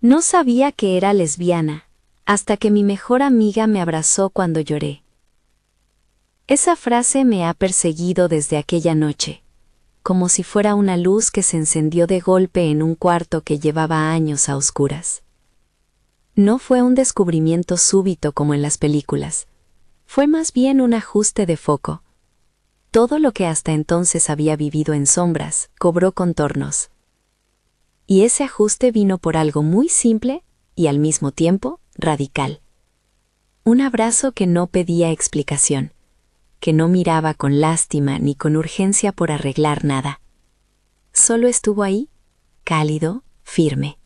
No sabía que era lesbiana, hasta que mi mejor amiga me abrazó cuando lloré. Esa frase me ha perseguido desde aquella noche, como si fuera una luz que se encendió de golpe en un cuarto que llevaba años a oscuras. No fue un descubrimiento súbito como en las películas, fue más bien un ajuste de foco. Todo lo que hasta entonces había vivido en sombras cobró contornos. Y ese ajuste vino por algo muy simple y al mismo tiempo radical. Un abrazo que no pedía explicación, que no miraba con lástima ni con urgencia por arreglar nada. Solo estuvo ahí, cálido, firme,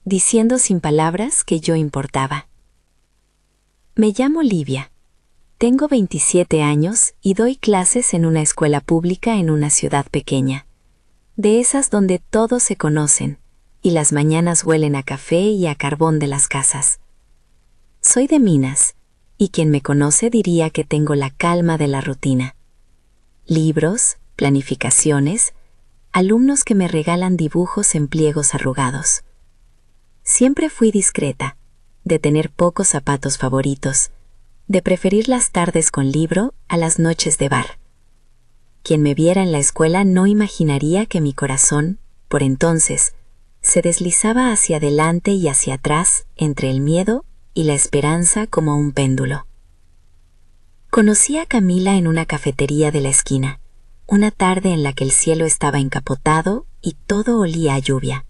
diciendo sin palabras que yo importaba. Me llamo Livia. Tengo 27 años y doy clases en una escuela pública en una ciudad pequeña, de esas donde todos se conocen y las mañanas huelen a café y a carbón de las casas. Soy de Minas, y quien me conoce diría que tengo la calma de la rutina. Libros, planificaciones, alumnos que me regalan dibujos en pliegos arrugados. Siempre fui discreta, de tener pocos zapatos favoritos, de preferir las tardes con libro a las noches de bar. Quien me viera en la escuela no imaginaría que mi corazón, por entonces, se deslizaba hacia adelante y hacia atrás entre el miedo y la esperanza como un péndulo. Conocí a Camila en una cafetería de la esquina, una tarde en la que el cielo estaba encapotado y todo olía a lluvia.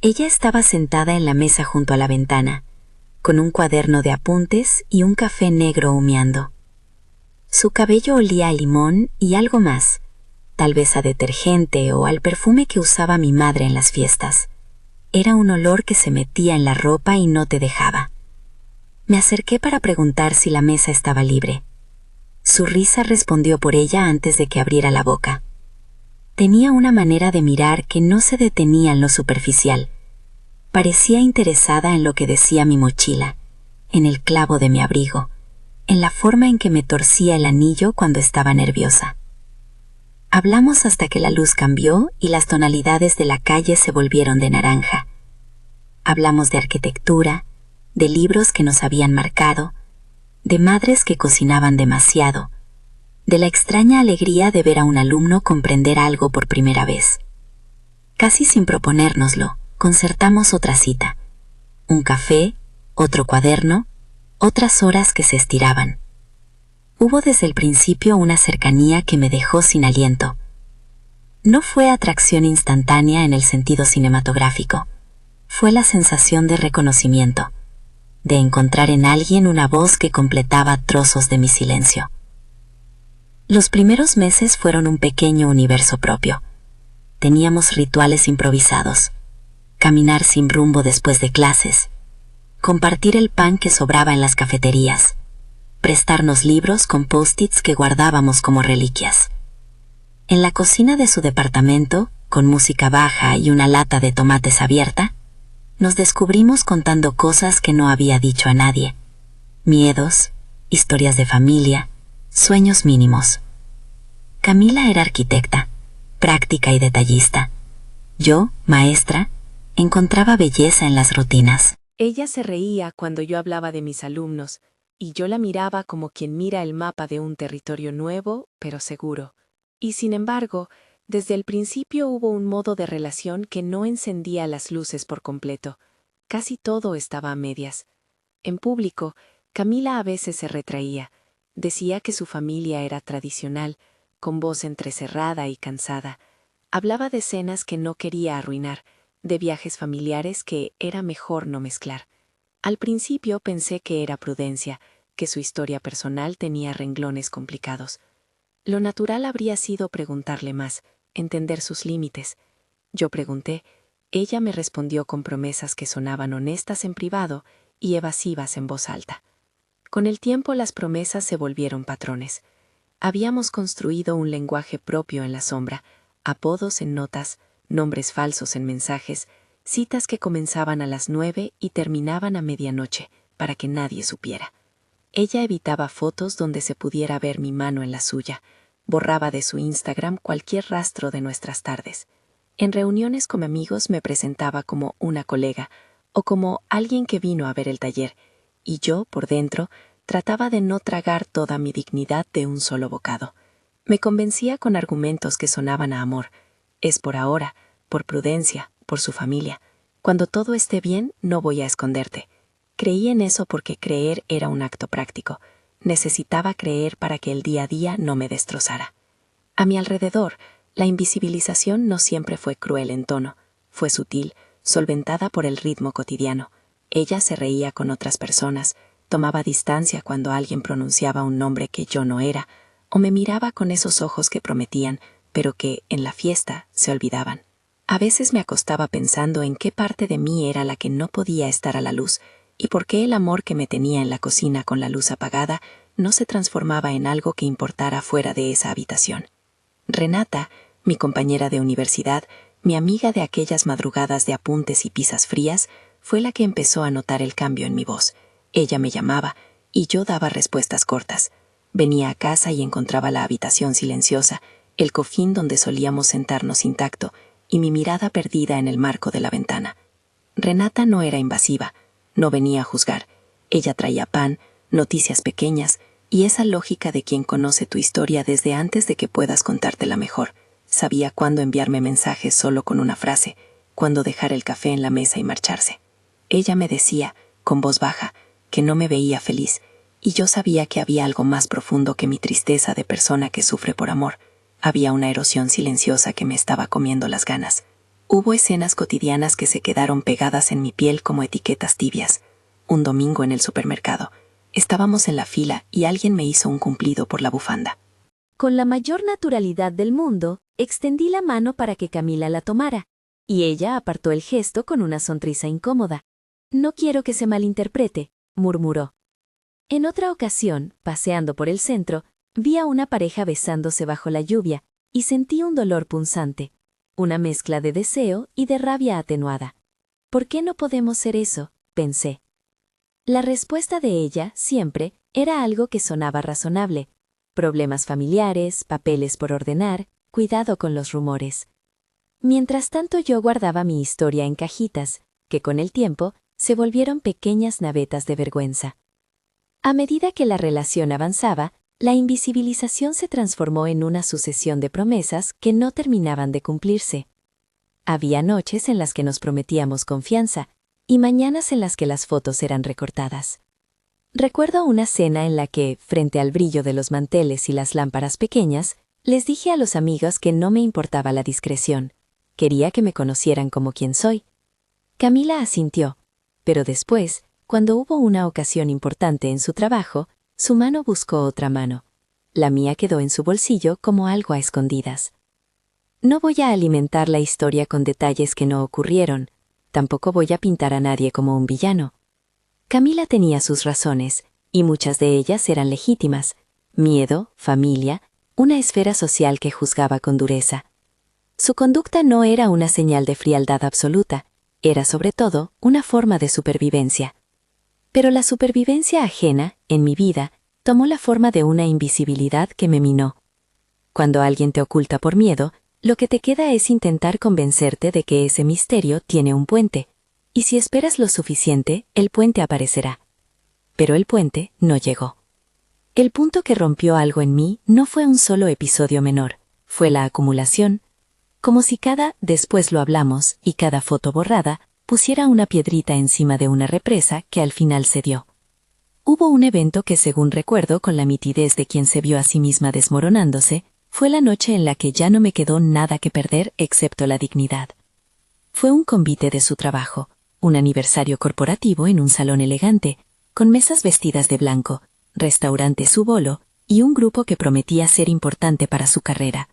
Ella estaba sentada en la mesa junto a la ventana, con un cuaderno de apuntes y un café negro humeando. Su cabello olía a limón y algo más, tal vez a detergente o al perfume que usaba mi madre en las fiestas. Era un olor que se metía en la ropa y no te dejaba. Me acerqué para preguntar si la mesa estaba libre. Su risa respondió por ella antes de que abriera la boca. Tenía una manera de mirar que no se detenía en lo superficial. Parecía interesada en lo que decía mi mochila, en el clavo de mi abrigo, en la forma en que me torcía el anillo cuando estaba nerviosa. Hablamos hasta que la luz cambió y las tonalidades de la calle se volvieron de naranja. Hablamos de arquitectura, de libros que nos habían marcado, de madres que cocinaban demasiado, de la extraña alegría de ver a un alumno comprender algo por primera vez. Casi sin proponérnoslo, concertamos otra cita. Un café, otro cuaderno, otras horas que se estiraban. Hubo desde el principio una cercanía que me dejó sin aliento. No fue atracción instantánea en el sentido cinematográfico. Fue la sensación de reconocimiento, de encontrar en alguien una voz que completaba trozos de mi silencio. Los primeros meses fueron un pequeño universo propio. Teníamos rituales improvisados. Caminar sin rumbo después de clases, compartir el pan que sobraba en las cafeterías, prestarnos libros con post-its que guardábamos como reliquias. En la cocina de su departamento, con música baja y una lata de tomates abierta, nos descubrimos contando cosas que no había dicho a nadie. Miedos, historias de familia, sueños mínimos. Camila era arquitecta, práctica y detallista. Yo, maestra, encontraba belleza en las rutinas. Ella se reía cuando yo hablaba de mis alumnos, y yo la miraba como quien mira el mapa de un territorio nuevo, pero seguro. Y sin embargo, desde el principio hubo un modo de relación que no encendía las luces por completo. Casi todo estaba a medias. En público, Camila a veces se retraía. Decía que su familia era tradicional, con voz entrecerrada y cansada. Hablaba de escenas que no quería arruinar, de viajes familiares que era mejor no mezclar. Al principio pensé que era prudencia, que su historia personal tenía renglones complicados. Lo natural habría sido preguntarle más, entender sus límites. Yo pregunté, ella me respondió con promesas que sonaban honestas en privado y evasivas en voz alta. Con el tiempo las promesas se volvieron patrones. Habíamos construido un lenguaje propio en la sombra, apodos en notas, nombres falsos en mensajes, citas que comenzaban a las 9 y terminaban a medianoche, para que nadie supiera. Ella evitaba fotos donde se pudiera ver mi mano en la suya, borraba de su Instagram cualquier rastro de nuestras tardes. En reuniones con amigos me presentaba como una colega, o como alguien que vino a ver el taller, y yo, por dentro, trataba de no tragar toda mi dignidad de un solo bocado. Me convencía con argumentos que sonaban a amor. Es por ahora, por prudencia, por su familia. Cuando todo esté bien, no voy a esconderte. Creí en eso porque creer era un acto práctico. Necesitaba creer para que el día a día no me destrozara. A mi alrededor, la invisibilización no siempre fue cruel en tono. Fue sutil, solventada por el ritmo cotidiano. Ella se reía con otras personas, tomaba distancia cuando alguien pronunciaba un nombre que yo no era, o me miraba con esos ojos que prometían, pero que, en la fiesta, se olvidaban. A veces me acostaba pensando en qué parte de mí era la que no podía estar a la luz, y por qué el amor que me tenía en la cocina con la luz apagada no se transformaba en algo que importara fuera de esa habitación. Renata, mi compañera de universidad, mi amiga de aquellas madrugadas de apuntes y pizzas frías, fue la que empezó a notar el cambio en mi voz. Ella me llamaba, y yo daba respuestas cortas. Venía a casa y encontraba la habitación silenciosa, el cofín donde solíamos sentarnos intacto, y mi mirada perdida en el marco de la ventana. Renata no era invasiva, no venía a juzgar. Ella traía pan, noticias pequeñas, y esa lógica de quien conoce tu historia desde antes de que puedas contártela mejor. Sabía cuándo enviarme mensajes solo con una frase, cuándo dejar el café en la mesa y marcharse. Ella me decía, con voz baja, que no me veía feliz, y yo sabía que había algo más profundo que mi tristeza de persona que sufre por amor. Había una erosión silenciosa que me estaba comiendo las ganas. Hubo escenas cotidianas que se quedaron pegadas en mi piel como etiquetas tibias. Un domingo en el supermercado. Estábamos en la fila y alguien me hizo un cumplido por la bufanda. Con la mayor naturalidad del mundo, extendí la mano para que Camila la tomara, y ella apartó el gesto con una sonrisa incómoda. «No quiero que se malinterprete», murmuró. En otra ocasión, paseando por el centro, vi a una pareja besándose bajo la lluvia y sentí un dolor punzante, una mezcla de deseo y de rabia atenuada. ¿Por qué no podemos ser eso?, pensé. La respuesta de ella, siempre, era algo que sonaba razonable. Problemas familiares, papeles por ordenar, cuidado con los rumores. Mientras tanto yo guardaba mi historia en cajitas, que con el tiempo se volvieron pequeñas navetas de vergüenza. A medida que la relación avanzaba, la invisibilización se transformó en una sucesión de promesas que no terminaban de cumplirse. Había noches en las que nos prometíamos confianza y mañanas en las que las fotos eran recortadas. Recuerdo una cena en la que, frente al brillo de los manteles y las lámparas pequeñas, les dije a los amigos que no me importaba la discreción. Quería que me conocieran como quien soy. Camila asintió, pero después, cuando hubo una ocasión importante en su trabajo, su mano buscó otra mano. La mía quedó en su bolsillo como algo a escondidas. No voy a alimentar la historia con detalles que no ocurrieron, tampoco voy a pintar a nadie como un villano. Camila tenía sus razones, y muchas de ellas eran legítimas: miedo, familia, una esfera social que juzgaba con dureza. Su conducta no era una señal de frialdad absoluta, era sobre todo una forma de supervivencia. Pero la supervivencia ajena, en mi vida, tomó la forma de una invisibilidad que me minó. Cuando alguien te oculta por miedo, lo que te queda es intentar convencerte de que ese misterio tiene un puente, y si esperas lo suficiente, el puente aparecerá. Pero el puente no llegó. El punto que rompió algo en mí no fue un solo episodio menor, fue la acumulación, como si cada «después lo hablamos» y cada foto borrada pusiera una piedrita encima de una represa que al final cedió. Hubo un evento que, según recuerdo con la nitidez de quien se vio a sí misma desmoronándose, fue la noche en la que ya no me quedó nada que perder excepto la dignidad. Fue un convite de su trabajo, un aniversario corporativo en un salón elegante, con mesas vestidas de blanco, restaurante su bolo y un grupo que prometía ser importante para su carrera.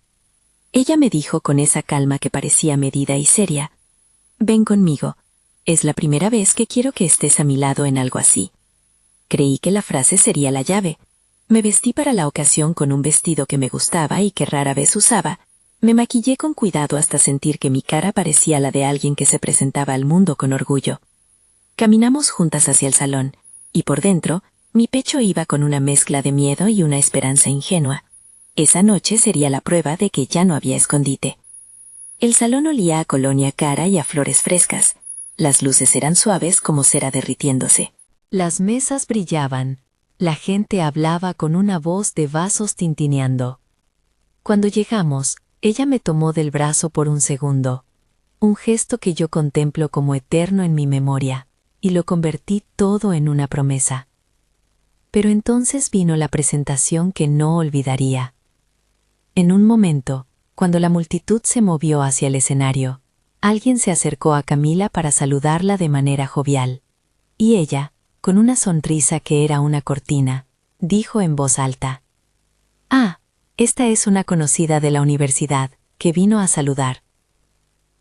Ella me dijo con esa calma que parecía medida y seria: «Ven conmigo, es la primera vez que quiero que estés a mi lado en algo así». Creí que la frase sería la llave. Me vestí para la ocasión con un vestido que me gustaba y que rara vez usaba. Me maquillé con cuidado hasta sentir que mi cara parecía la de alguien que se presentaba al mundo con orgullo. Caminamos juntas hacia el salón, y por dentro, mi pecho iba con una mezcla de miedo y una esperanza ingenua. Esa noche sería la prueba de que ya no había escondite. El salón olía a colonia cara y a flores frescas. Las luces eran suaves como cera derritiéndose. Las mesas brillaban. La gente hablaba con una voz de vasos tintineando. Cuando llegamos, ella me tomó del brazo por un segundo. Un gesto que yo contemplo como eterno en mi memoria, y lo convertí todo en una promesa. Pero entonces vino la presentación que no olvidaría. En un momento, cuando la multitud se movió hacia el escenario, alguien se acercó a Camila para saludarla de manera jovial. Y ella, con una sonrisa que era una cortina, dijo en voz alta: «Ah, esta es una conocida de la universidad, que vino a saludar».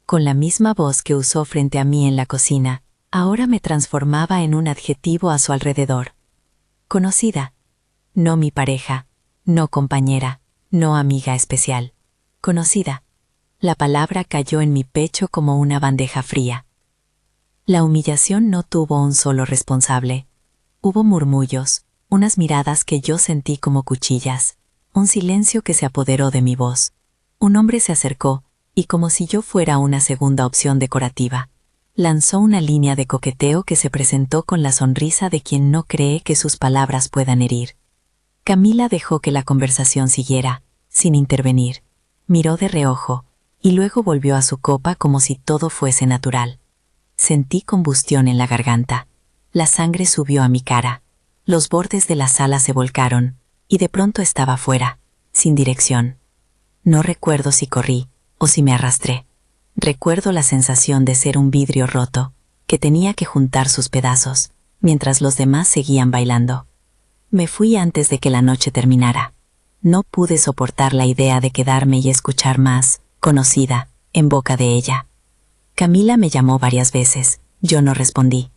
Con la misma voz que usó frente a mí en la cocina, ahora me transformaba en un adjetivo a su alrededor. Conocida. No mi pareja, no compañera, no amiga especial. Conocida. La palabra cayó en mi pecho como una bandeja fría. La humillación no tuvo un solo responsable. Hubo murmullos, unas miradas que yo sentí como cuchillas, un silencio que se apoderó de mi voz. Un hombre se acercó, y como si yo fuera una segunda opción decorativa, lanzó una línea de coqueteo que se presentó con la sonrisa de quien no cree que sus palabras puedan herir. Camila dejó que la conversación siguiera, sin intervenir. Miró de reojo, y luego volvió a su copa como si todo fuese natural. Sentí combustión en la garganta. La sangre subió a mi cara. Los bordes de la sala se volcaron, y de pronto estaba fuera, sin dirección. No recuerdo si corrí, o si me arrastré. Recuerdo la sensación de ser un vidrio roto, que tenía que juntar sus pedazos, mientras los demás seguían bailando. Me fui antes de que la noche terminara. No pude soportar la idea de quedarme y escuchar más, conocida, en boca de ella. Camila me llamó varias veces, yo no respondí.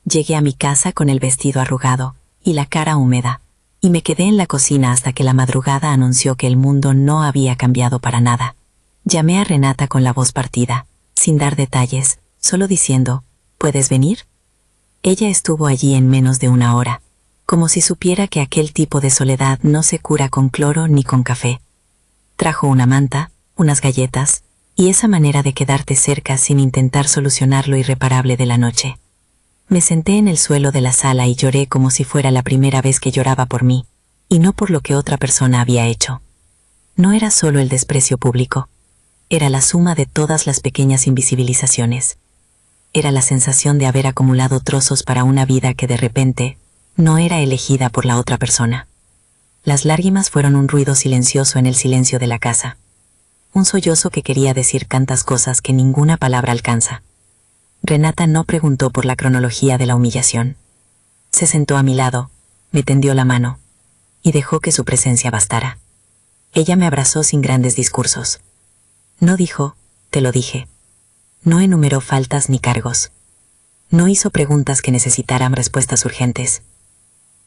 Llegué a mi casa con el vestido arrugado y la cara húmeda, y me quedé en la cocina hasta que la madrugada anunció que el mundo no había cambiado para nada. Llamé a Renata con la voz partida, sin dar detalles, solo diciendo: ¿puedes venir? Ella estuvo allí en menos de una hora, como si supiera que aquel tipo de soledad no se cura con cloro ni con café. Trajo una manta, unas galletas, y esa manera de quedarte cerca sin intentar solucionar lo irreparable de la noche. Me senté en el suelo de la sala y lloré como si fuera la primera vez que lloraba por mí, y no por lo que otra persona había hecho. No era solo el desprecio público. Era la suma de todas las pequeñas invisibilizaciones. Era la sensación de haber acumulado trozos para una vida que de repente no era elegida por la otra persona. Las lágrimas fueron un ruido silencioso en el silencio de la casa. Un sollozo que quería decir tantas cosas que ninguna palabra alcanza. Renata no preguntó por la cronología de la humillación. Se sentó a mi lado, me tendió la mano, y dejó que su presencia bastara. Ella me abrazó sin grandes discursos. No dijo: te lo dije. No enumeró faltas ni cargos. No hizo preguntas que necesitaran respuestas urgentes.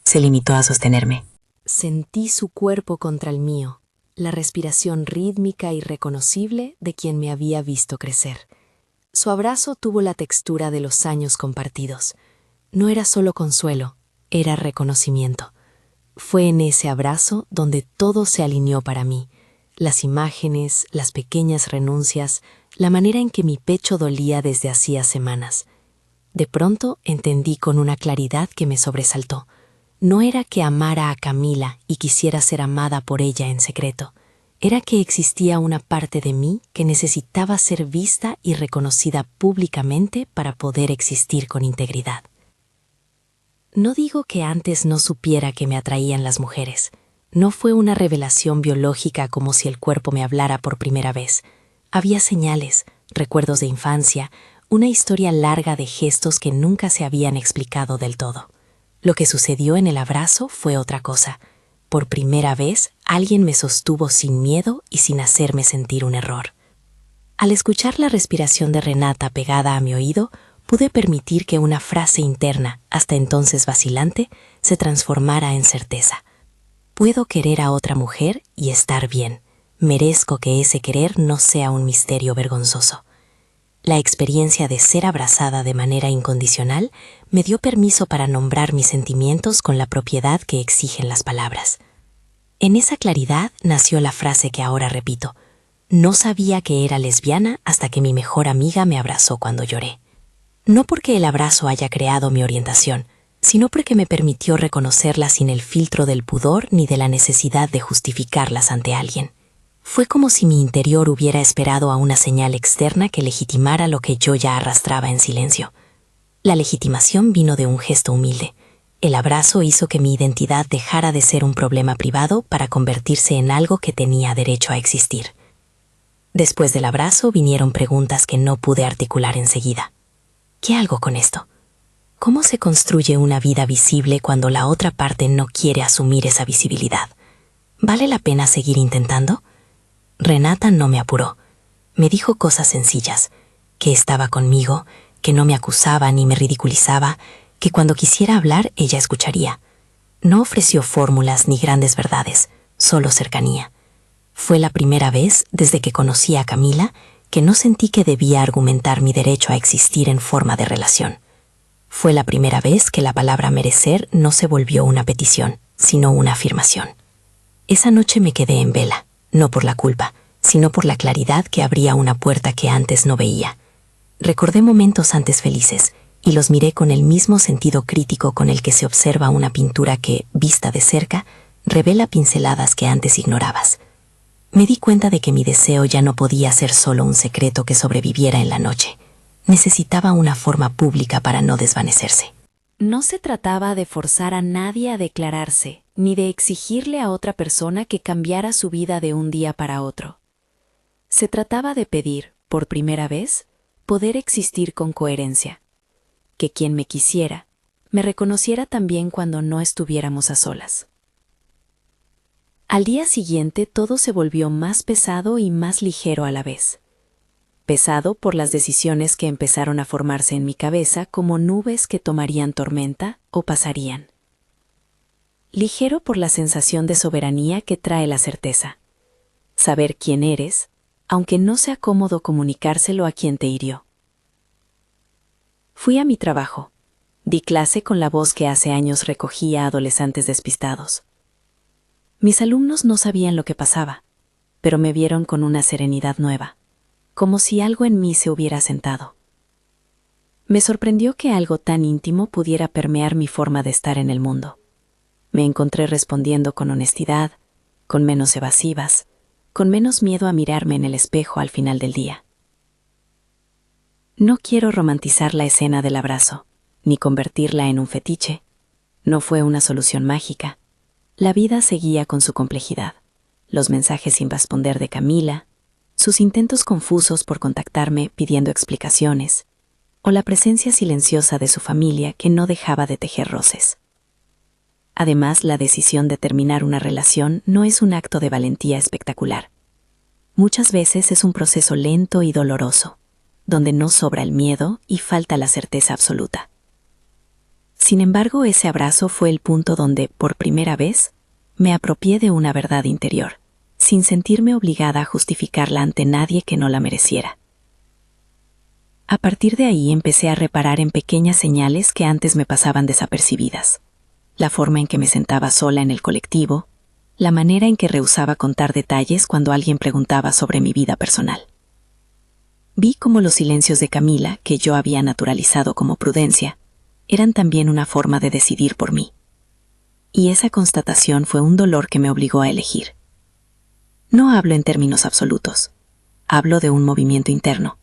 Se limitó a sostenerme. Sentí su cuerpo contra el mío, la respiración rítmica y reconocible de quien me había visto crecer. Su abrazo tuvo la textura de los años compartidos. No era solo consuelo, era reconocimiento. Fue en ese abrazo donde todo se alineó para mí. Las imágenes, las pequeñas renuncias, la manera en que mi pecho dolía desde hacía semanas. De pronto entendí con una claridad que me sobresaltó. No era que amara a Camila y quisiera ser amada por ella en secreto. Era que existía una parte de mí que necesitaba ser vista y reconocida públicamente para poder existir con integridad. No digo que antes no supiera que me atraían las mujeres. No fue una revelación biológica como si el cuerpo me hablara por primera vez. Había señales, recuerdos de infancia, una historia larga de gestos que nunca se habían explicado del todo. Lo que sucedió en el abrazo fue otra cosa. Por primera vez, alguien me sostuvo sin miedo y sin hacerme sentir un error. Al escuchar la respiración de Renata pegada a mi oído, pude permitir que una frase interna, hasta entonces vacilante, se transformara en certeza. Puedo querer a otra mujer y estar bien. Merezco que ese querer no sea un misterio vergonzoso. La experiencia de ser abrazada de manera incondicional me dio permiso para nombrar mis sentimientos con la propiedad que exigen las palabras. En esa claridad nació la frase que ahora repito: no sabía que era lesbiana hasta que mi mejor amiga me abrazó cuando lloré. No porque el abrazo haya creado mi orientación, sino porque me permitió reconocerla sin el filtro del pudor ni de la necesidad de justificarlas ante alguien. Fue como si mi interior hubiera esperado a una señal externa que legitimara lo que yo ya arrastraba en silencio. La legitimación vino de un gesto humilde. El abrazo hizo que mi identidad dejara de ser un problema privado para convertirse en algo que tenía derecho a existir. Después del abrazo vinieron preguntas que no pude articular enseguida. ¿Qué hago con esto? ¿Cómo se construye una vida visible cuando la otra parte no quiere asumir esa visibilidad? ¿Vale la pena seguir intentando? Renata no me apuró. Me dijo cosas sencillas, que estaba conmigo, que no me acusaba ni me ridiculizaba, que cuando quisiera hablar ella escucharía. No ofreció fórmulas ni grandes verdades, solo cercanía. Fue la primera vez, desde que conocí a Camila, que no sentí que debía argumentar mi derecho a existir en forma de relación. Fue la primera vez que la palabra merecer no se volvió una petición, sino una afirmación. Esa noche me quedé en vela, no por la culpa, sino por la claridad que abría una puerta que antes no veía. Recordé momentos antes felices, y los miré con el mismo sentido crítico con el que se observa una pintura que, vista de cerca, revela pinceladas que antes ignorabas. Me di cuenta de que mi deseo ya no podía ser solo un secreto que sobreviviera en la noche. Necesitaba una forma pública para no desvanecerse. No se trataba de forzar a nadie a declararse, ni de exigirle a otra persona que cambiara su vida de un día para otro. Se trataba de pedir, por primera vez, poder existir con coherencia. Que quien me quisiera, me reconociera también cuando no estuviéramos a solas. Al día siguiente todo se volvió más pesado y más ligero a la vez. Pesado por las decisiones que empezaron a formarse en mi cabeza como nubes que tomarían tormenta o pasarían. Ligero por la sensación de soberanía que trae la certeza. Saber quién eres, aunque no sea cómodo comunicárselo a quien te hirió. Fui a mi trabajo. Di clase con la voz que hace años recogía a adolescentes despistados. Mis alumnos no sabían lo que pasaba, pero me vieron con una serenidad nueva, como si algo en mí se hubiera asentado. Me sorprendió que algo tan íntimo pudiera permear mi forma de estar en el mundo. Me encontré respondiendo con honestidad, con menos evasivas, con menos miedo a mirarme en el espejo al final del día. No quiero romantizar la escena del abrazo, ni convertirla en un fetiche. No fue una solución mágica. La vida seguía con su complejidad. Los mensajes sin responder de Camila, sus intentos confusos por contactarme pidiendo explicaciones, o la presencia silenciosa de su familia que no dejaba de tejer roces. Además, la decisión de terminar una relación no es un acto de valentía espectacular. Muchas veces es un proceso lento y doloroso, donde no sobra el miedo y falta la certeza absoluta. Sin embargo, ese abrazo fue el punto donde, por primera vez, me apropié de una verdad interior, sin sentirme obligada a justificarla ante nadie que no la mereciera. A partir de ahí empecé a reparar en pequeñas señales que antes me pasaban desapercibidas. La forma en que me sentaba sola en el colectivo, la manera en que rehusaba contar detalles cuando alguien preguntaba sobre mi vida personal. Vi cómo los silencios de Camila, que yo había naturalizado como prudencia, eran también una forma de decidir por mí. Y esa constatación fue un dolor que me obligó a elegir. No hablo en términos absolutos. Hablo de un movimiento interno.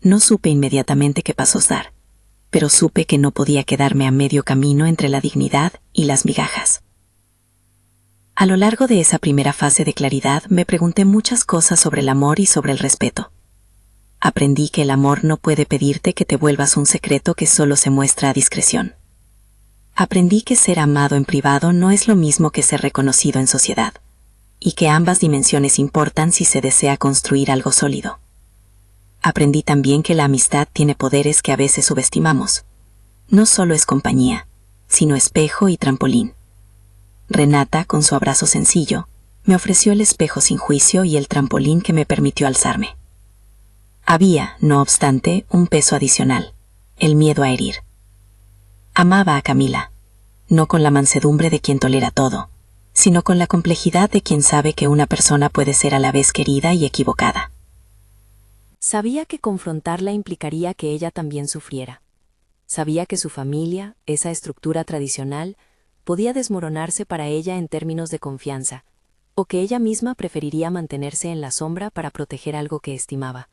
No supe inmediatamente qué pasos dar, pero supe que no podía quedarme a medio camino entre la dignidad y las migajas. A lo largo de esa primera fase de claridad me pregunté muchas cosas sobre el amor y sobre el respeto. Aprendí que el amor no puede pedirte que te vuelvas un secreto que solo se muestra a discreción. Aprendí que ser amado en privado no es lo mismo que ser reconocido en sociedad, y que ambas dimensiones importan si se desea construir algo sólido. Aprendí también que la amistad tiene poderes que a veces subestimamos. No solo es compañía, sino espejo y trampolín. Renata, con su abrazo sencillo, me ofreció el espejo sin juicio y el trampolín que me permitió alzarme. Había, no obstante, un peso adicional, el miedo a herir. Amaba a Camila, no con la mansedumbre de quien tolera todo, sino con la complejidad de quien sabe que una persona puede ser a la vez querida y equivocada. Sabía que confrontarla implicaría que ella también sufriera. Sabía que su familia, esa estructura tradicional, podía desmoronarse para ella en términos de confianza, o que ella misma preferiría mantenerse en la sombra para proteger algo que estimaba.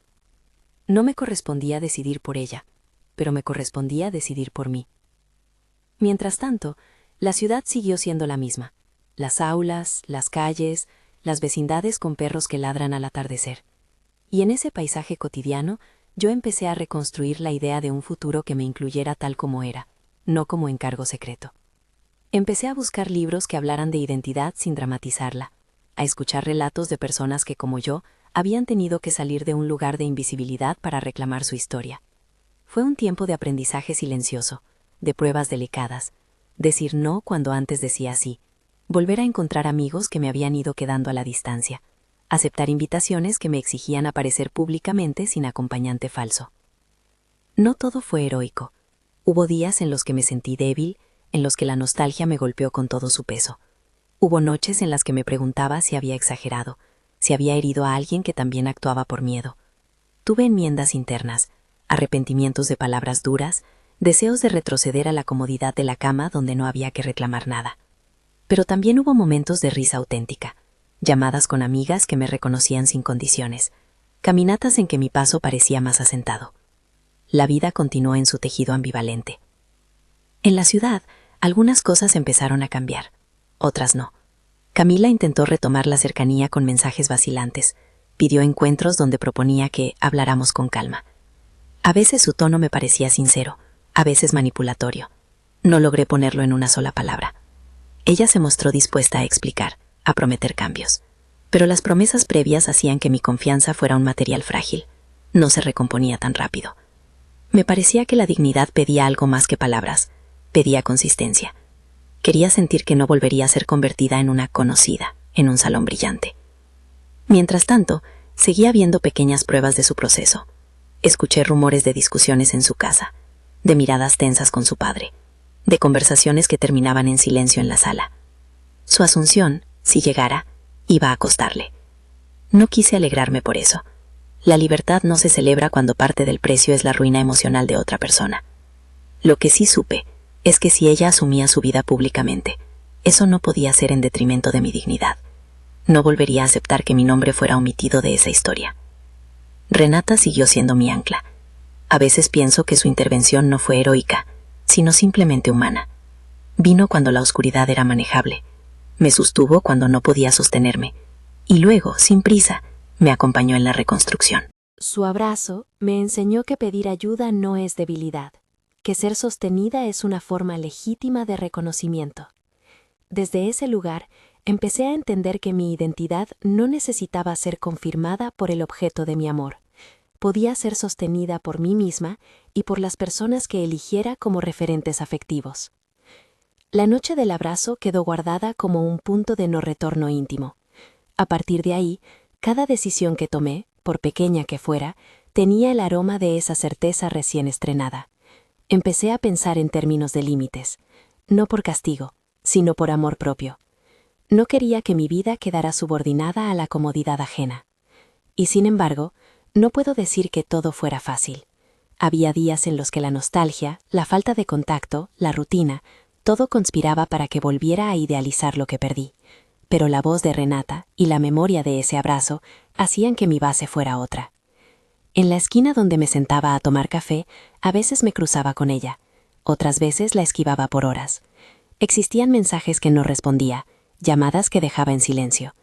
No me correspondía decidir por ella, pero me correspondía decidir por mí. Mientras tanto, la ciudad siguió siendo la misma. Las aulas, las calles, las vecindades con perros que ladran al atardecer. Y en ese paisaje cotidiano, yo empecé a reconstruir la idea de un futuro que me incluyera tal como era, no como encargo secreto. Empecé a buscar libros que hablaran de identidad sin dramatizarla, a escuchar relatos de personas que, como yo, habían tenido que salir de un lugar de invisibilidad para reclamar su historia. Fue un tiempo de aprendizaje silencioso, de pruebas delicadas, decir no cuando antes decía sí, volver a encontrar amigos que me habían ido quedando a la distancia, aceptar invitaciones que me exigían aparecer públicamente sin acompañante falso. No todo fue heroico. Hubo días en los que me sentí débil, en los que la nostalgia me golpeó con todo su peso. Hubo noches en las que me preguntaba si había exagerado, si había herido a alguien que también actuaba por miedo. Tuve enmiendas internas, arrepentimientos de palabras duras, deseos de retroceder a la comodidad de la cama donde no había que reclamar nada. Pero también hubo momentos de risa auténtica, llamadas con amigas que me reconocían sin condiciones, caminatas en que mi paso parecía más asentado. La vida continuó en su tejido ambivalente. En la ciudad, algunas cosas empezaron a cambiar, otras no. Camila intentó retomar la cercanía con mensajes vacilantes, pidió encuentros donde proponía que habláramos con calma. A veces su tono me parecía sincero, a veces manipulatorio. No logré ponerlo en una sola palabra. Ella se mostró dispuesta a explicar, a prometer cambios. Pero las promesas previas hacían que mi confianza fuera un material frágil. No se recomponía tan rápido. Me parecía que la dignidad pedía algo más que palabras, pedía consistencia. Quería sentir que no volvería a ser convertida en una conocida, en un salón brillante. Mientras tanto, seguía viendo pequeñas pruebas de su proceso. Escuché rumores de discusiones en su casa, de miradas tensas con su padre, de conversaciones que terminaban en silencio en la sala. Su asunción, si llegara, iba a costarle. No quise alegrarme por eso. La libertad no se celebra cuando parte del precio es la ruina emocional de otra persona. Lo que sí supe es que si ella asumía su vida públicamente, eso no podía ser en detrimento de mi dignidad. No volvería a aceptar que mi nombre fuera omitido de esa historia. Renata siguió siendo mi ancla. A veces pienso que su intervención no fue heroica, sino simplemente humana. Vino cuando la oscuridad era manejable, me sostuvo cuando no podía sostenerme, y luego, sin prisa, me acompañó en la reconstrucción. Su abrazo me enseñó que pedir ayuda no es debilidad, que ser sostenida es una forma legítima de reconocimiento. Desde ese lugar, empecé a entender que mi identidad no necesitaba ser confirmada por el objeto de mi amor. Podía ser sostenida por mí misma y por las personas que eligiera como referentes afectivos. La noche del abrazo quedó guardada como un punto de no retorno íntimo. A partir de ahí, cada decisión que tomé, por pequeña que fuera, tenía el aroma de esa certeza recién estrenada. Empecé a pensar en términos de límites, no por castigo, sino por amor propio. No quería que mi vida quedara subordinada a la comodidad ajena. Y sin embargo, no puedo decir que todo fuera fácil. Había días en los que la nostalgia, la falta de contacto, la rutina, todo conspiraba para que volviera a idealizar lo que perdí. Pero la voz de Renata y la memoria de ese abrazo hacían que mi base fuera otra. En la esquina donde me sentaba a tomar café, a veces me cruzaba con ella, otras veces la esquivaba por horas. Existían mensajes que no respondía, llamadas que dejaba en silencio.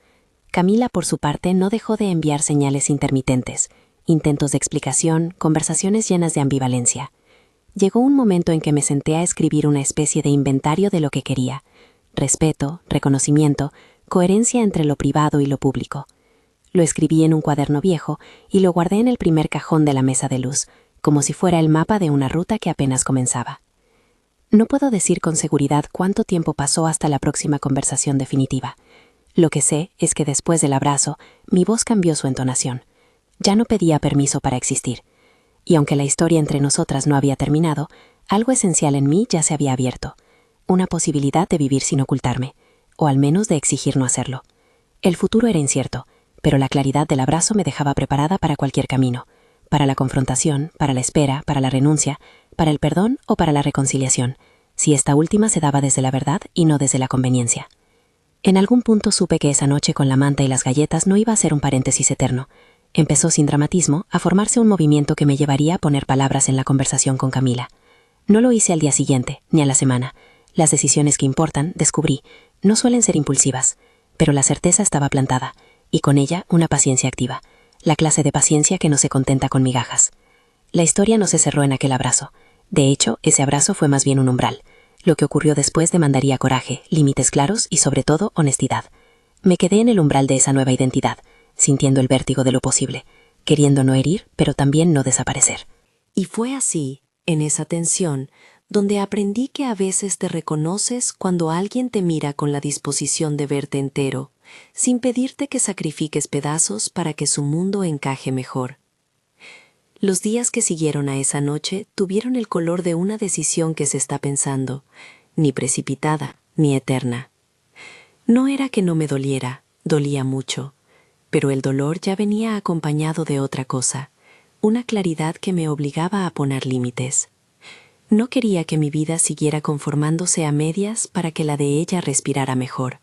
Camila, por su parte, no dejó de enviar señales intermitentes, intentos de explicación, conversaciones llenas de ambivalencia. Llegó un momento en que me senté a escribir una especie de inventario de lo que quería. Respeto, reconocimiento, coherencia entre lo privado y lo público. Lo escribí en un cuaderno viejo y lo guardé en el primer cajón de la mesa de luz, como si fuera el mapa de una ruta que apenas comenzaba. No puedo decir con seguridad cuánto tiempo pasó hasta la próxima conversación definitiva. Lo que sé es que después del abrazo, mi voz cambió su entonación. Ya no pedía permiso para existir. Y aunque la historia entre nosotras no había terminado, algo esencial en mí ya se había abierto. Una posibilidad de vivir sin ocultarme, o al menos de exigir no hacerlo. El futuro era incierto, pero la claridad del abrazo me dejaba preparada para cualquier camino. para la confrontación, para la espera, para la renuncia, para el perdón o para la reconciliación, si esta última se daba desde la verdad y no desde la conveniencia. En algún punto supe que esa noche con la manta y las galletas no iba a ser un paréntesis eterno. Empezó sin dramatismo a formarse un movimiento que me llevaría a poner palabras en la conversación con Camila. No lo hice al día siguiente, ni a la semana. Las decisiones que importan, descubrí, no suelen ser impulsivas, pero la certeza estaba plantada, y con ella una paciencia activa, la clase de paciencia que no se contenta con migajas. La historia no se cerró en aquel abrazo. De hecho, ese abrazo fue más bien un umbral. Lo que ocurrió después demandaría coraje, límites claros y, sobre todo, honestidad. Me quedé en el umbral de esa nueva identidad, sintiendo el vértigo de lo posible, queriendo no herir, pero también no desaparecer. Y fue así, en esa tensión, donde aprendí que a veces te reconoces cuando alguien te mira con la disposición de verte entero, sin pedirte que sacrifiques pedazos para que su mundo encaje mejor. Los días que siguieron a esa noche tuvieron el color de una decisión que se está pensando, ni precipitada, ni eterna. No era que no me doliera, dolía mucho, pero el dolor ya venía acompañado de otra cosa, una claridad que me obligaba a poner límites. No quería que mi vida siguiera conformándose a medias para que la de ella respirara mejor.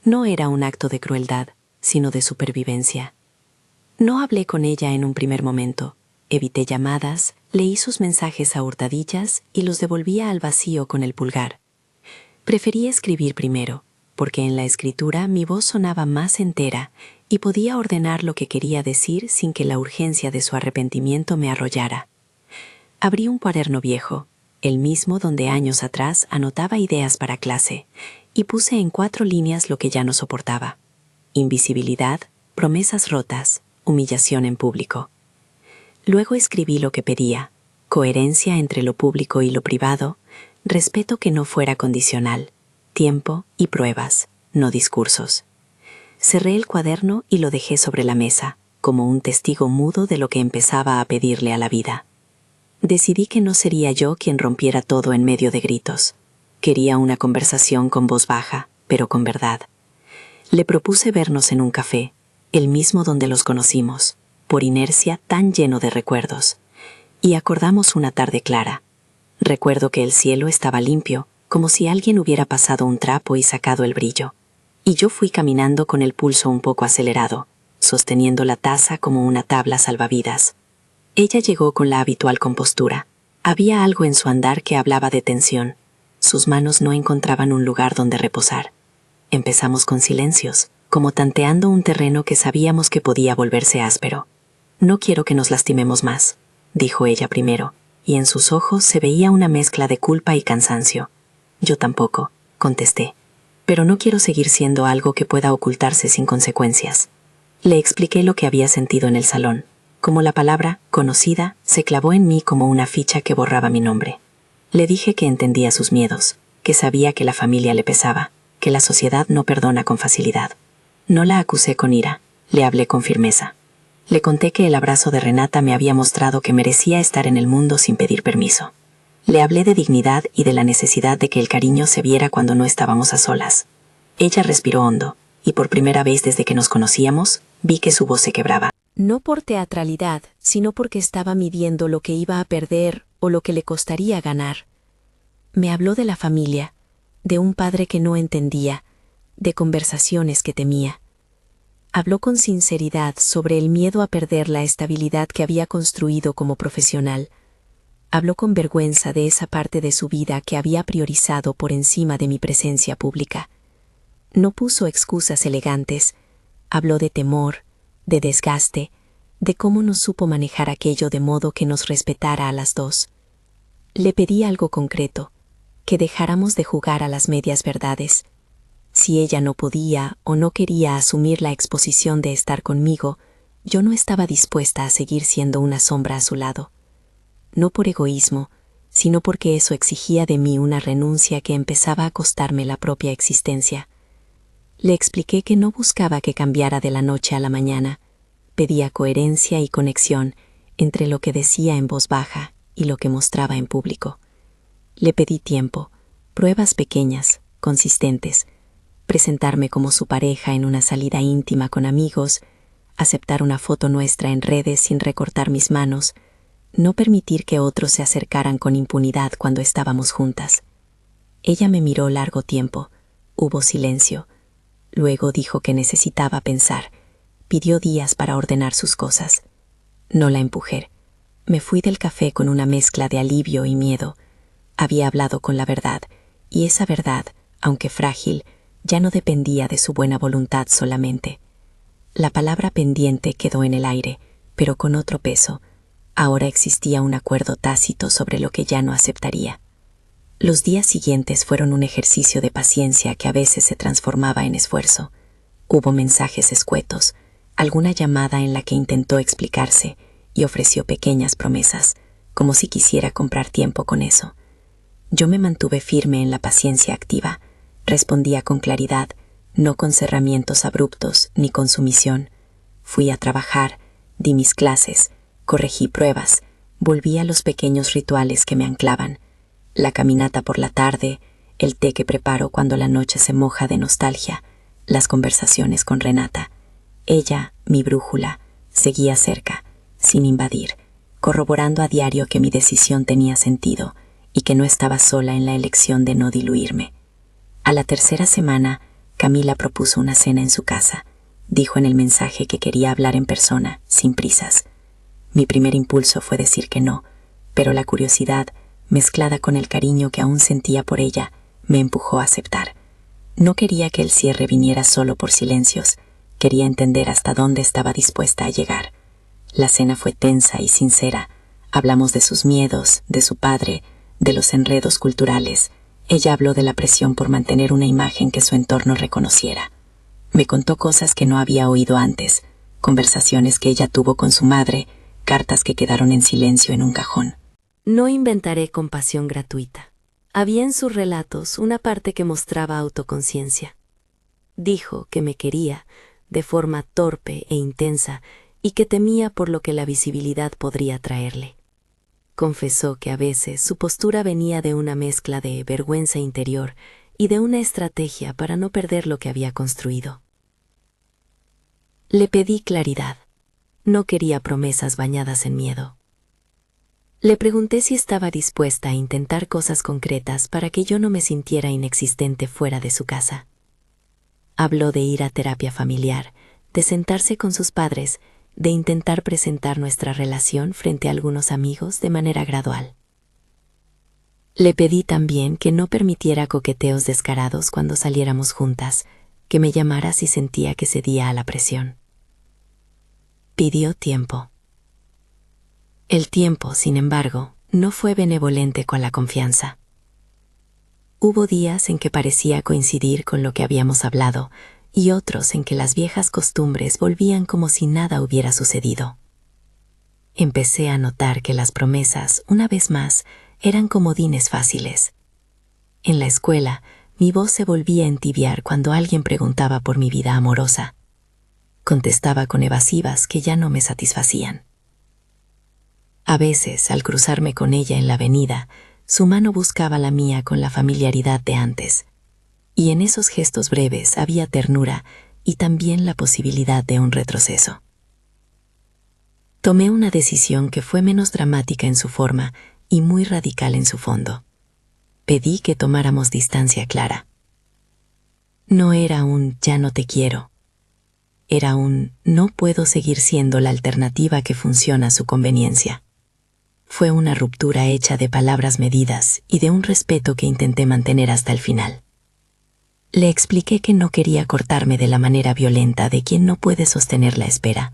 No era un acto de crueldad, sino de supervivencia. No hablé con ella en un primer momento. Evité llamadas, leí sus mensajes a hurtadillas y los devolvía al vacío con el pulgar. Preferí escribir primero, porque en la escritura mi voz sonaba más entera y podía ordenar lo que quería decir sin que la urgencia de su arrepentimiento me arrollara. Abrí un cuaderno viejo, el mismo donde años atrás anotaba ideas para clase, y puse en 4 líneas lo que ya no soportaba: invisibilidad, promesas rotas, humillación en público. Luego escribí lo que pedía: coherencia entre lo público y lo privado, respeto que no fuera condicional, tiempo y pruebas, no discursos. Cerré el cuaderno y lo dejé sobre la mesa, como un testigo mudo de lo que empezaba a pedirle a la vida. Decidí que no sería yo quien rompiera todo en medio de gritos. Quería una conversación con voz baja, pero con verdad. Le propuse vernos en un café, el mismo donde los conocimos, por inercia tan lleno de recuerdos, y acordamos una tarde clara. Recuerdo que el cielo estaba limpio, como si alguien hubiera pasado un trapo y sacado el brillo, y yo fui caminando con el pulso un poco acelerado, sosteniendo la taza como una tabla salvavidas. Ella llegó con la habitual compostura. Había algo en su andar que hablaba de tensión. Sus manos no encontraban un lugar donde reposar. Empezamos con silencios, como tanteando un terreno que sabíamos que podía volverse áspero. «No quiero que nos lastimemos más», dijo ella primero, y en sus ojos se veía una mezcla de culpa y cansancio. «Yo tampoco», contesté, «pero no quiero seguir siendo algo que pueda ocultarse sin consecuencias». Le expliqué lo que había sentido en el salón, como la palabra «conocida» se clavó en mí como una ficha que borraba mi nombre. Le dije que entendía sus miedos, que sabía que la familia le pesaba, que la sociedad no perdona con facilidad. No la acusé con ira, le hablé con firmeza. Le conté que el abrazo de Renata me había mostrado que merecía estar en el mundo sin pedir permiso. Le hablé de dignidad y de la necesidad de que el cariño se viera cuando no estábamos a solas. Ella respiró hondo, y por primera vez desde que nos conocíamos, vi que su voz se quebraba. No por teatralidad, sino porque estaba midiendo lo que iba a perder o lo que le costaría ganar. Me habló de la familia, de un padre que no entendía, de conversaciones que temía. Habló con sinceridad sobre el miedo a perder la estabilidad que había construido como profesional. Habló con vergüenza de esa parte de su vida que había priorizado por encima de mi presencia pública. No puso excusas elegantes. Habló de temor, de desgaste, de cómo no supo manejar aquello de modo que nos respetara a las dos. Le pedí algo concreto, que dejáramos de jugar a las medias verdades. Si ella no podía o no quería asumir la exposición de estar conmigo, yo no estaba dispuesta a seguir siendo una sombra a su lado. No por egoísmo, sino porque eso exigía de mí una renuncia que empezaba a costarme la propia existencia. Le expliqué que no buscaba que cambiara de la noche a la mañana. Pedía coherencia y conexión entre lo que decía en voz baja y lo que mostraba en público. Le pedí tiempo, pruebas pequeñas, consistentes, presentarme como su pareja en una salida íntima con amigos, aceptar una foto nuestra en redes sin recortar mis manos, no permitir que otros se acercaran con impunidad cuando estábamos juntas. Ella me miró largo tiempo, hubo silencio. Luego dijo que necesitaba pensar. Pidió días para ordenar sus cosas. No la empujé. Me fui del café con una mezcla de alivio y miedo. Había hablado con la verdad, y esa verdad, aunque frágil, ya no dependía de su buena voluntad solamente. La palabra pendiente quedó en el aire, pero con otro peso. Ahora existía un acuerdo tácito sobre lo que ya no aceptaría. Los días siguientes fueron un ejercicio de paciencia que a veces se transformaba en esfuerzo. Hubo mensajes escuetos, alguna llamada en la que intentó explicarse y ofreció pequeñas promesas, como si quisiera comprar tiempo con eso. Yo me mantuve firme en la paciencia activa, respondía con claridad, no con cerramientos abruptos ni con sumisión. Fui a trabajar, di mis clases, corregí pruebas, volví a los pequeños rituales que me anclaban. La caminata por la tarde, el té que preparo cuando la noche se moja de nostalgia, las conversaciones con Renata. Ella, mi brújula, seguía cerca, sin invadir, corroborando a diario que mi decisión tenía sentido y que no estaba sola en la elección de no diluirme. A la tercera semana, Camila propuso una cena en su casa. Dijo en el mensaje que quería hablar en persona, sin prisas. Mi primer impulso fue decir que no, pero la curiosidad, mezclada con el cariño que aún sentía por ella, me empujó a aceptar. No quería que el cierre viniera solo por silencios, quería entender hasta dónde estaba dispuesta a llegar. La cena fue tensa y sincera. Hablamos de sus miedos, de su padre, de los enredos culturales. Ella habló de la presión por mantener una imagen que su entorno reconociera. Me contó cosas que no había oído antes, conversaciones que ella tuvo con su madre, cartas que quedaron en silencio en un cajón. No inventaré compasión gratuita. Había en sus relatos una parte que mostraba autoconciencia. Dijo que me quería, de forma torpe e intensa, y que temía por lo que la visibilidad podría traerle. Confesó que a veces su postura venía de una mezcla de vergüenza interior y de una estrategia para no perder lo que había construido. Le pedí claridad. No quería promesas bañadas en miedo. Le pregunté si estaba dispuesta a intentar cosas concretas para que yo no me sintiera inexistente fuera de su casa. Habló de ir a terapia familiar, de sentarse con sus padres, de intentar presentar nuestra relación frente a algunos amigos de manera gradual. Le pedí también que no permitiera coqueteos descarados cuando saliéramos juntas, que me llamara si sentía que cedía a la presión. Pidió tiempo. El tiempo, sin embargo, no fue benevolente con la confianza. Hubo días en que parecía coincidir con lo que habíamos hablado y otros en que las viejas costumbres volvían como si nada hubiera sucedido. Empecé a notar que las promesas, una vez más, eran comodines fáciles. En la escuela, mi voz se volvía a entibiar cuando alguien preguntaba por mi vida amorosa. Contestaba con evasivas que ya no me satisfacían. A veces, al cruzarme con ella en la avenida, su mano buscaba la mía con la familiaridad de antes, y en esos gestos breves había ternura y también la posibilidad de un retroceso. Tomé una decisión que fue menos dramática en su forma y muy radical en su fondo. Pedí que tomáramos distancia clara. No era un «ya no te quiero». Era un «no puedo seguir siendo la alternativa que funciona a su conveniencia». Fue una ruptura hecha de palabras medidas y de un respeto que intenté mantener hasta el final. Le expliqué que no quería cortarme de la manera violenta de quien no puede sostener la espera.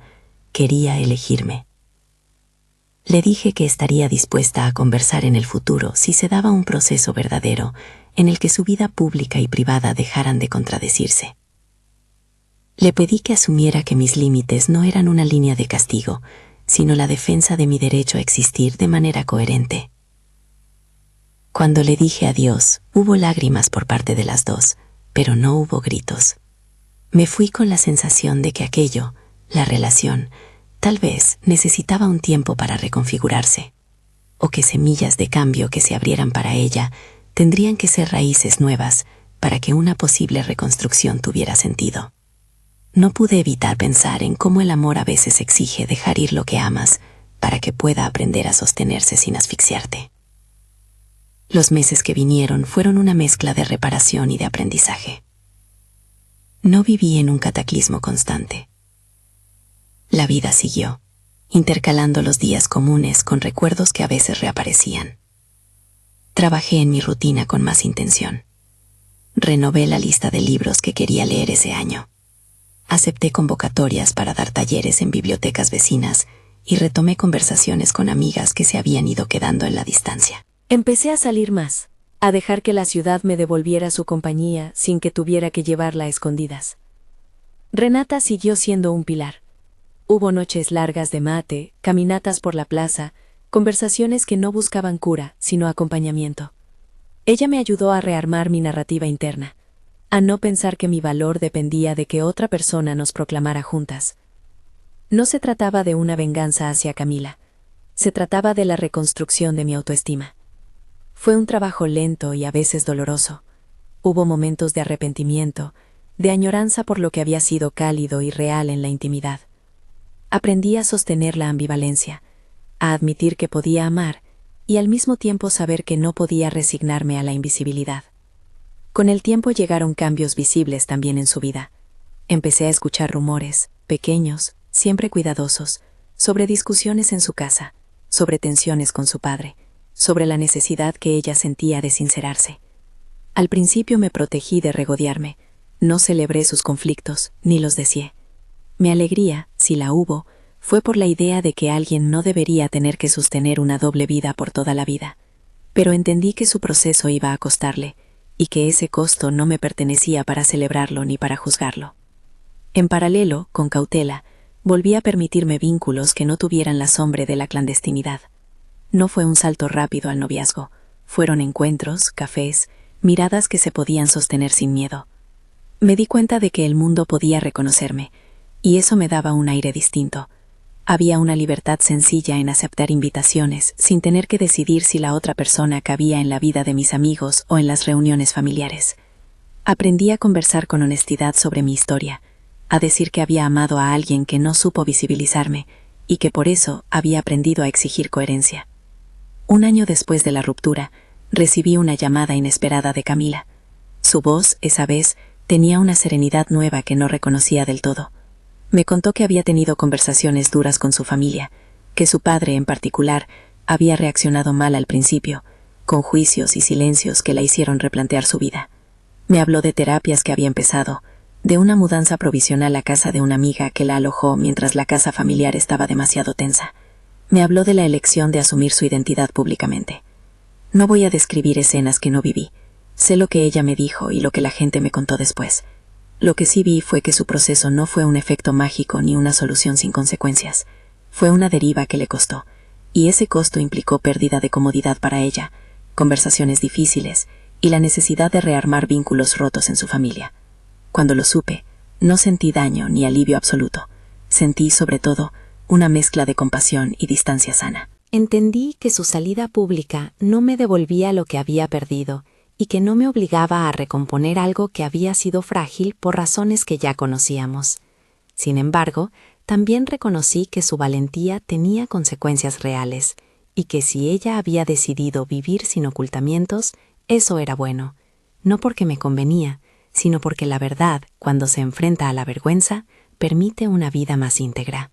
Quería elegirme. Le dije que estaría dispuesta a conversar en el futuro si se daba un proceso verdadero en el que su vida pública y privada dejaran de contradecirse. Le pedí que asumiera que mis límites no eran una línea de castigo, sino la defensa de mi derecho a existir de manera coherente. Cuando le dije adiós, hubo lágrimas por parte de las dos, pero no hubo gritos. Me fui con la sensación de que aquello, la relación, tal vez necesitaba un tiempo para reconfigurarse, o que semillas de cambio que se abrieran para ella tendrían que ser raíces nuevas para que una posible reconstrucción tuviera sentido. No pude evitar pensar en cómo el amor a veces exige dejar ir lo que amas para que pueda aprender a sostenerse sin asfixiarte. Los meses que vinieron fueron una mezcla de reparación y de aprendizaje. No viví en un cataclismo constante. La vida siguió, intercalando los días comunes con recuerdos que a veces reaparecían. Trabajé en mi rutina con más intención. Renové la lista de libros que quería leer ese año. Acepté convocatorias para dar talleres en bibliotecas vecinas y retomé conversaciones con amigas que se habían ido quedando en la distancia. Empecé a salir más, a dejar que la ciudad me devolviera su compañía sin que tuviera que llevarla a escondidas. Renata siguió siendo un pilar. Hubo noches largas de mate, caminatas por la plaza, conversaciones que no buscaban cura, sino acompañamiento. Ella me ayudó a rearmar mi narrativa interna, a no pensar que mi valor dependía de que otra persona nos proclamara juntas. No se trataba de una venganza hacia Camila, se trataba de la reconstrucción de mi autoestima. Fue un trabajo lento y a veces doloroso. Hubo momentos de arrepentimiento, de añoranza por lo que había sido cálido y real en la intimidad. Aprendí a sostener la ambivalencia, a admitir que podía amar y al mismo tiempo saber que no podía resignarme a la invisibilidad. Con el tiempo llegaron cambios visibles también en su vida. Empecé a escuchar rumores, pequeños, siempre cuidadosos, sobre discusiones en su casa, sobre tensiones con su padre, sobre la necesidad que ella sentía de sincerarse. Al principio me protegí de regodearme, no celebré sus conflictos, ni los deseé. Mi alegría, si la hubo, fue por la idea de que alguien no debería tener que sostener una doble vida por toda la vida. Pero entendí que su proceso iba a costarle, y que ese costo no me pertenecía para celebrarlo ni para juzgarlo. En paralelo, con cautela, volví a permitirme vínculos que no tuvieran la sombra de la clandestinidad. No fue un salto rápido al noviazgo, fueron encuentros, cafés, miradas que se podían sostener sin miedo. Me di cuenta de que el mundo podía reconocerme, y eso me daba un aire distinto. Había una libertad sencilla en aceptar invitaciones, sin tener que decidir si la otra persona cabía en la vida de mis amigos o en las reuniones familiares. Aprendí a conversar con honestidad sobre mi historia, a decir que había amado a alguien que no supo visibilizarme y que por eso había aprendido a exigir coherencia. Un año después de la ruptura, recibí una llamada inesperada de Camila. Su voz, esa vez, tenía una serenidad nueva que no reconocía del todo. Me contó que había tenido conversaciones duras con su familia, que su padre, en particular, había reaccionado mal al principio, con juicios y silencios que la hicieron replantear su vida. Me habló de terapias que había empezado, de una mudanza provisional a casa de una amiga que la alojó mientras la casa familiar estaba demasiado tensa. Me habló de la elección de asumir su identidad públicamente. No voy a describir escenas que no viví. Sé lo que ella me dijo y lo que la gente me contó después. Lo que sí vi fue que su proceso no fue un efecto mágico ni una solución sin consecuencias. Fue una deriva que le costó, y ese costo implicó pérdida de comodidad para ella, conversaciones difíciles y la necesidad de rearmar vínculos rotos en su familia. Cuando lo supe, no sentí daño ni alivio absoluto. Sentí, sobre todo, una mezcla de compasión y distancia sana. Entendí que su salida pública no me devolvía lo que había perdido y que no me obligaba a recomponer algo que había sido frágil por razones que ya conocíamos. Sin embargo, también reconocí que su valentía tenía consecuencias reales y que si ella había decidido vivir sin ocultamientos, eso era bueno, no porque me convenía, sino porque la verdad, cuando se enfrenta a la vergüenza, permite una vida más íntegra.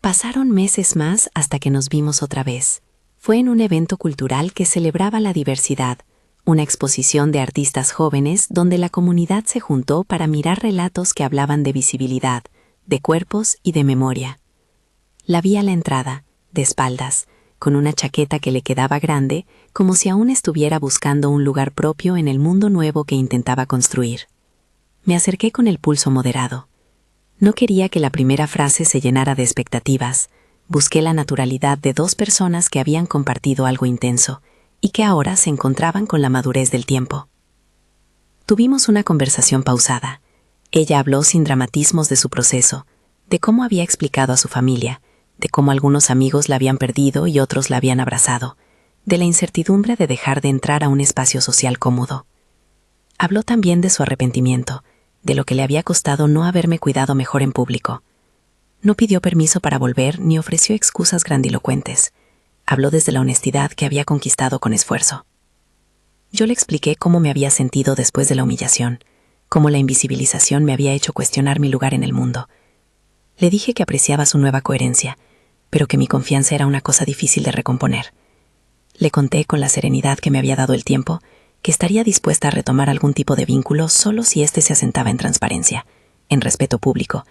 Pasaron meses más hasta que nos vimos otra vez. Fue en un evento cultural que celebraba la diversidad, una exposición de artistas jóvenes donde la comunidad se juntó para mirar relatos que hablaban de visibilidad, de cuerpos y de memoria. La vi a la entrada, de espaldas, con una chaqueta que le quedaba grande, como si aún estuviera buscando un lugar propio en el mundo nuevo que intentaba construir. Me acerqué con el pulso moderado. No quería que la primera frase se llenara de expectativas. Busqué la naturalidad de dos personas que habían compartido algo intenso y que ahora se encontraban con la madurez del tiempo. Tuvimos una conversación pausada. Ella habló sin dramatismos de su proceso, de cómo había explicado a su familia, de cómo algunos amigos la habían perdido y otros la habían abrazado, de la incertidumbre de dejar de entrar a un espacio social cómodo. Habló también de su arrepentimiento, de lo que le había costado no haberme cuidado mejor en público. No pidió permiso para volver ni ofreció excusas grandilocuentes. Habló desde la honestidad que había conquistado con esfuerzo. Yo le expliqué cómo me había sentido después de la humillación, cómo la invisibilización me había hecho cuestionar mi lugar en el mundo. Le dije que apreciaba su nueva coherencia, pero que mi confianza era una cosa difícil de recomponer. Le conté con la serenidad que me había dado el tiempo que estaría dispuesta a retomar algún tipo de vínculo solo si éste se asentaba en transparencia, en respeto público,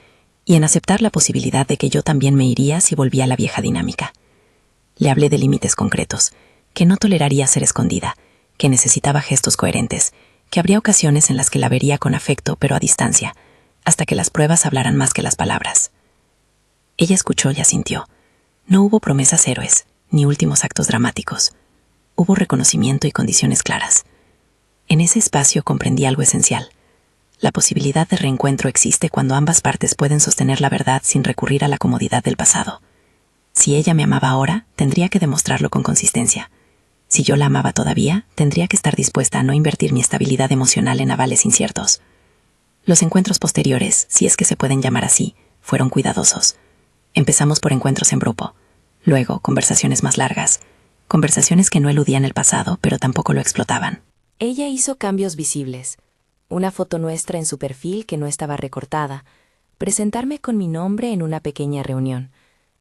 y en aceptar la posibilidad de que yo también me iría si volvía a la vieja dinámica. Le hablé de límites concretos, que no toleraría ser escondida, que necesitaba gestos coherentes, que habría ocasiones en las que la vería con afecto pero a distancia, hasta que las pruebas hablaran más que las palabras. Ella escuchó y asintió. No hubo promesas héroes, ni últimos actos dramáticos. Hubo reconocimiento y condiciones claras. En ese espacio comprendí algo esencial. La posibilidad de reencuentro existe cuando ambas partes pueden sostener la verdad sin recurrir a la comodidad del pasado. Si ella me amaba ahora, tendría que demostrarlo con consistencia. Si yo la amaba todavía, tendría que estar dispuesta a no invertir mi estabilidad emocional en avales inciertos. Los encuentros posteriores, si es que se pueden llamar así, fueron cuidadosos. Empezamos por encuentros en grupo. Luego, conversaciones más largas. Conversaciones que no eludían el pasado, pero tampoco lo explotaban. Ella hizo cambios visibles. Una foto nuestra en su perfil que no estaba recortada. Presentarme con mi nombre en una pequeña reunión.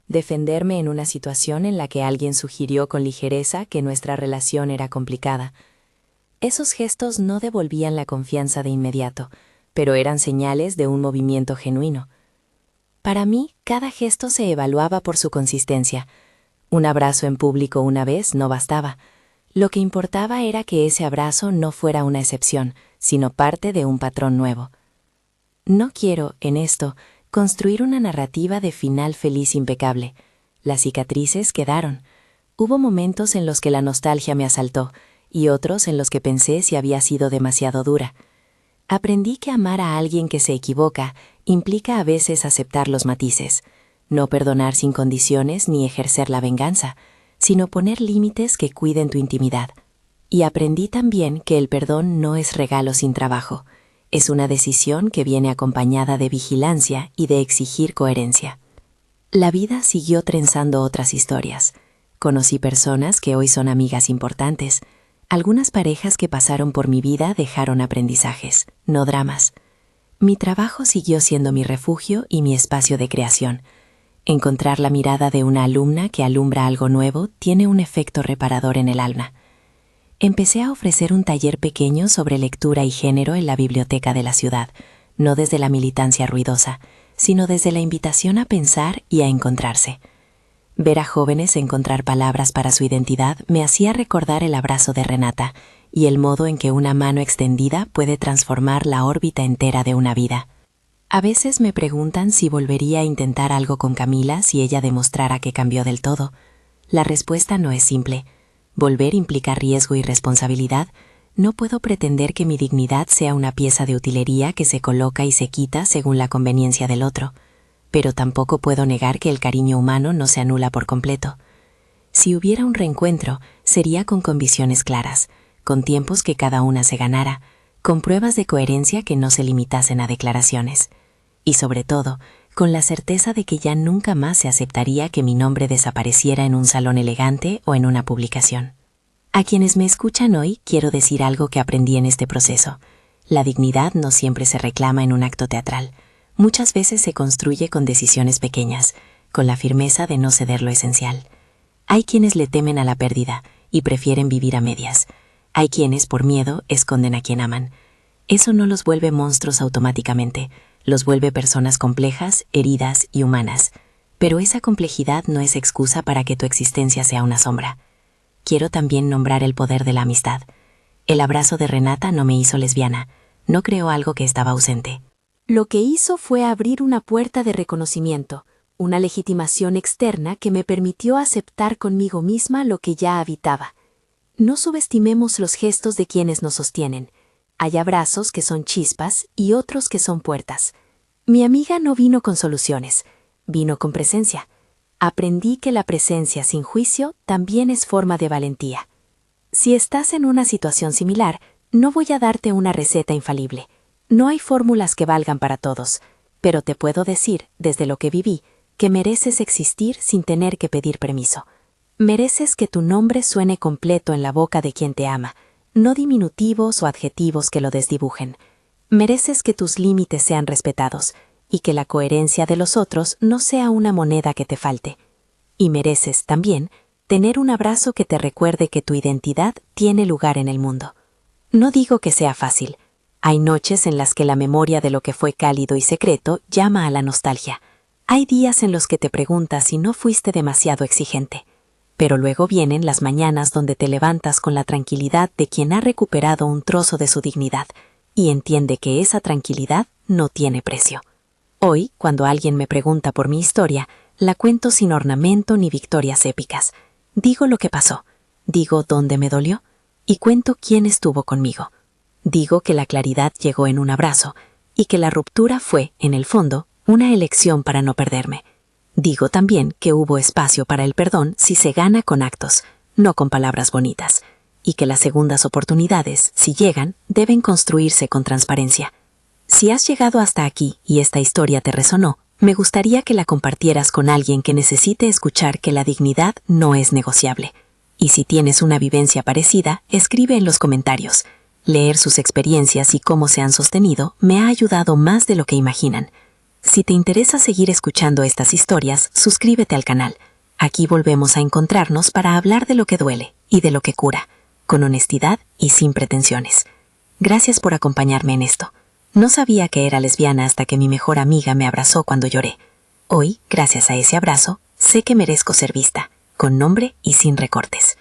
Defenderme en una situación en la que alguien sugirió con ligereza que nuestra relación era complicada. Esos gestos no devolvían la confianza de inmediato, pero eran señales de un movimiento genuino. Para mí, cada gesto se evaluaba por su consistencia. Un abrazo en público una vez no bastaba. Lo que importaba era que ese abrazo no fuera una excepción, sino parte de un patrón nuevo. No quiero, en esto, construir una narrativa de final feliz impecable. Las cicatrices quedaron. Hubo momentos en los que la nostalgia me asaltó y otros en los que pensé si había sido demasiado dura. Aprendí que amar a alguien que se equivoca implica a veces aceptar los matices, no perdonar sin condiciones ni ejercer la venganza, sino poner límites que cuiden tu intimidad. Y aprendí también que el perdón no es regalo sin trabajo, es una decisión que viene acompañada de vigilancia y de exigir coherencia. La vida siguió trenzando otras historias. Conocí personas que hoy son amigas importantes. Algunas parejas que pasaron por mi vida dejaron aprendizajes, no dramas. Mi trabajo siguió siendo mi refugio y mi espacio de creación. Encontrar la mirada de una alumna que alumbra algo nuevo tiene un efecto reparador en el alma. Empecé a ofrecer un taller pequeño sobre lectura y género en la biblioteca de la ciudad, no desde la militancia ruidosa, sino desde la invitación a pensar y a encontrarse. Ver a jóvenes encontrar palabras para su identidad me hacía recordar el abrazo de Renata y el modo en que una mano extendida puede transformar la órbita entera de una vida. A veces me preguntan si volvería a intentar algo con Camila si ella demostrara que cambió del todo. La respuesta no es simple. Volver implica riesgo y responsabilidad. No puedo pretender que mi dignidad sea una pieza de utilería que se coloca y se quita según la conveniencia del otro. Pero tampoco puedo negar que el cariño humano no se anula por completo. Si hubiera un reencuentro, sería con convicciones claras, con tiempos que cada una se ganara, con pruebas de coherencia que no se limitasen a declaraciones. Y sobre todo, con la certeza de que ya nunca más se aceptaría que mi nombre desapareciera en un salón elegante o en una publicación. A quienes me escuchan hoy, quiero decir algo que aprendí en este proceso. La dignidad no siempre se reclama en un acto teatral. Muchas veces se construye con decisiones pequeñas, con la firmeza de no ceder lo esencial. Hay quienes le temen a la pérdida y prefieren vivir a medias. Hay quienes, por miedo, esconden a quien aman. Eso no los vuelve monstruos automáticamente, los vuelve personas complejas, heridas y humanas. Pero esa complejidad no es excusa para que tu existencia sea una sombra. Quiero también nombrar el poder de la amistad. El abrazo de Renata no me hizo lesbiana, no creó algo que estaba ausente. Lo que hizo fue abrir una puerta de reconocimiento, una legitimación externa que me permitió aceptar conmigo misma lo que ya habitaba. No subestimemos los gestos de quienes nos sostienen. Hay abrazos que son chispas y otros que son puertas. Mi amiga no vino con soluciones, vino con presencia. Aprendí que la presencia sin juicio también es forma de valentía. Si estás en una situación similar, no voy a darte una receta infalible. No hay fórmulas que valgan para todos, pero te puedo decir, desde lo que viví, que mereces existir sin tener que pedir permiso. Mereces que tu nombre suene completo en la boca de quien te ama, no diminutivos o adjetivos que lo desdibujen. Mereces que tus límites sean respetados y que la coherencia de los otros no sea una moneda que te falte. Y mereces, también, tener un abrazo que te recuerde que tu identidad tiene lugar en el mundo. No digo que sea fácil. Hay noches en las que la memoria de lo que fue cálido y secreto llama a la nostalgia. Hay días en los que te preguntas si no fuiste demasiado exigente. Pero luego vienen las mañanas donde te levantas con la tranquilidad de quien ha recuperado un trozo de su dignidad y entiende que esa tranquilidad no tiene precio. Hoy, cuando alguien me pregunta por mi historia, la cuento sin ornamento ni victorias épicas. Digo lo que pasó, digo dónde me dolió y cuento quién estuvo conmigo. Digo que la claridad llegó en un abrazo y que la ruptura fue, en el fondo, una elección para no perderme. Digo también que hubo espacio para el perdón si se gana con actos, no con palabras bonitas, y que las segundas oportunidades, si llegan, deben construirse con transparencia. Si has llegado hasta aquí y esta historia te resonó, me gustaría que la compartieras con alguien que necesite escuchar que la dignidad no es negociable. Y si tienes una vivencia parecida, escribe en los comentarios. Leer sus experiencias y cómo se han sostenido me ha ayudado más de lo que imaginan. Si te interesa seguir escuchando estas historias, suscríbete al canal. Aquí volvemos a encontrarnos para hablar de lo que duele y de lo que cura, con honestidad y sin pretensiones. Gracias por acompañarme en esto. No sabía que era lesbiana hasta que mi mejor amiga me abrazó cuando lloré. Hoy, gracias a ese abrazo, sé que merezco ser vista, con nombre y sin recortes.